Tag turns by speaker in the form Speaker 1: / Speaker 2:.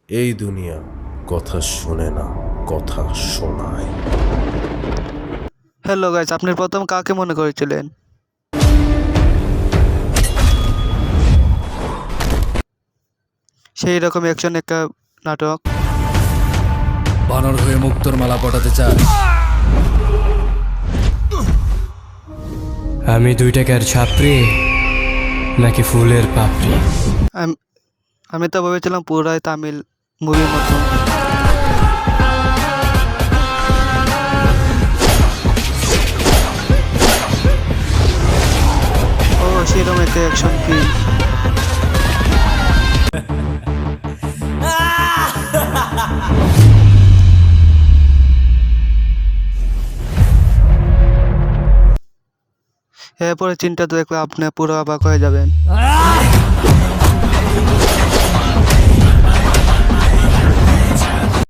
Speaker 1: এই দুনিয়া কথা শোনে না, কথা শোনায়।
Speaker 2: হ্যালো গাইস, আপনি প্রথম কাকে মনে করেছিলেন? সেই রকম অ্যাকশন একটা নাটক।
Speaker 3: বানর হয়ে মুক্তোর মালা পটাতে চায়।
Speaker 4: আমি 2 টাকার ছাত্রী নাকি ফুলের পাপড়ি?
Speaker 2: আমি তো ভেবেছিলাম পুরাই তামিল মুভির মতো। ও সেরকম একটা অ্যাকশন ফিল্ম। এরপরে চিন্তা দেখলে আপনি পুরো অবাক হয়ে যাবেন।